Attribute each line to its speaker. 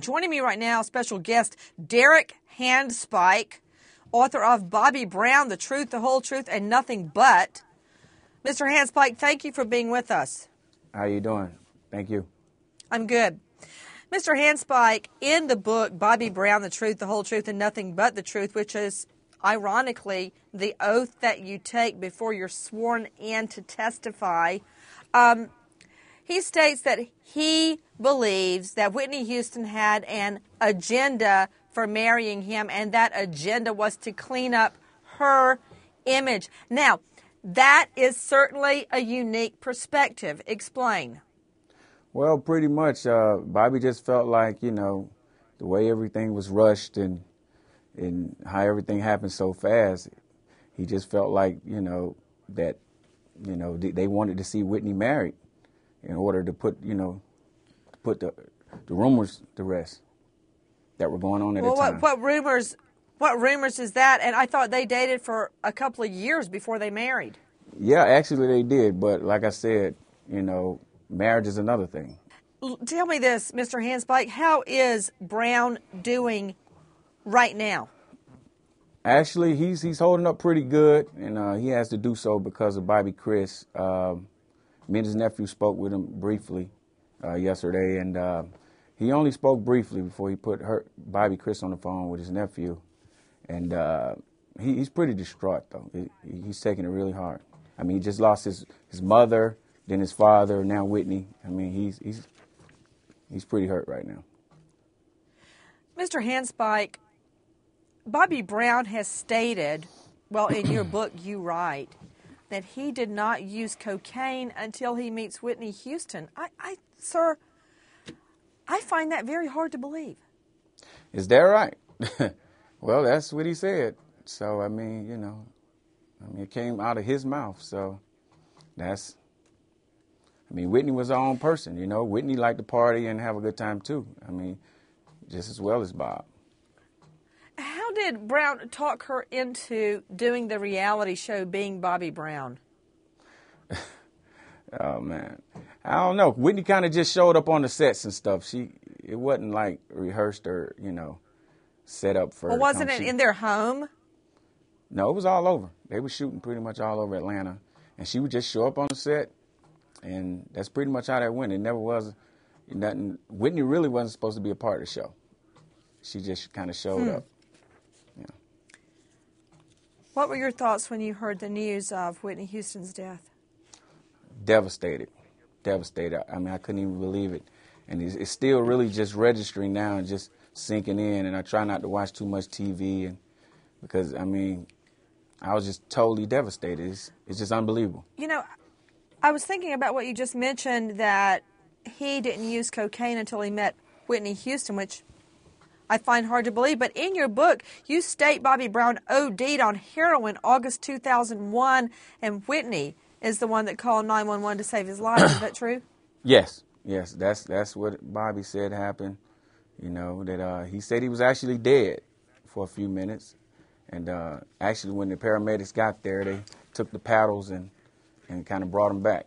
Speaker 1: Joining me right now, special guest Derek Handspike, author of Bobby Brown, The Truth, the Whole Truth, and Nothing But. Mr. Handspike, thank you for being with us.
Speaker 2: How you doing? Thank you.
Speaker 1: I'm good. Mr. Handspike, in the book Bobby Brown, The Truth, the Whole Truth, and Nothing But the Truth, which is ironically the oath that you take before you're sworn in to testify, he states that he believes that Whitney Houston had an agenda for marrying him, and that agenda was to clean up her image. Now, that is certainly a unique perspective. Explain.
Speaker 2: Well, pretty much, Bobby just felt like, the way everything was rushed and how everything happened so fast, he just felt like, that, they wanted to see Whitney married in order to put the rumors to rest that were going on at the time.
Speaker 1: What rumors is that? And I thought they dated for a couple of years before they married.
Speaker 2: Yeah, actually they did. But like I said, marriage is another thing.
Speaker 1: Tell me this, Mr. Handspike, how is Brown doing right now?
Speaker 2: Actually, he's holding up pretty good, and he has to do so because of Bobby Chris. Me and his nephew spoke with him briefly yesterday, and he only spoke briefly before he put Bobby Chris on the phone with his nephew. And he's pretty distraught, though. He's taking it really hard. I mean, he just lost his mother, then his father, now Whitney. I mean, he's pretty hurt right now.
Speaker 1: Mr. Handspike, Bobby Brown has stated, well, in your book you write, that he did not use cocaine until he meets Whitney Houston. Sir, I find that very hard to believe.
Speaker 2: Is that right? Well, that's what he said. So, I mean, it came out of his mouth. So Whitney was her own person, Whitney liked to party and have a good time, too. I mean, just as well as Bob.
Speaker 1: How did Brown talk her into doing the reality show Being Bobby Brown?
Speaker 2: Oh, man. I don't know. Whitney kind of just showed up on the sets and stuff. It wasn't like rehearsed or, set up for...
Speaker 1: Well, wasn't it in their home?
Speaker 2: No, it was all over. They were shooting pretty much all over Atlanta. And she would just show up on the set, and that's pretty much how that went. It never was nothing. Whitney really wasn't supposed to be a part of the show. She just kind of showed up. Yeah.
Speaker 1: What were your thoughts when you heard the news of Whitney Houston's death?
Speaker 2: Devastated. I mean, I couldn't even believe it. And it's still really just registering now and just sinking in. And I try not to watch too much TV because, I mean, I was just totally devastated. It's just unbelievable.
Speaker 1: I was thinking about what you just mentioned, that he didn't use cocaine until he met Whitney Houston, which I find hard to believe. But in your book, you state Bobby Brown OD'd on heroin August 2001, and Whitney is the one that called 911 to save his life. Is that true?
Speaker 2: Yes. That's what Bobby said happened. That he said he was actually dead for a few minutes. And actually, when the paramedics got there, they took the paddles and kind of brought him back.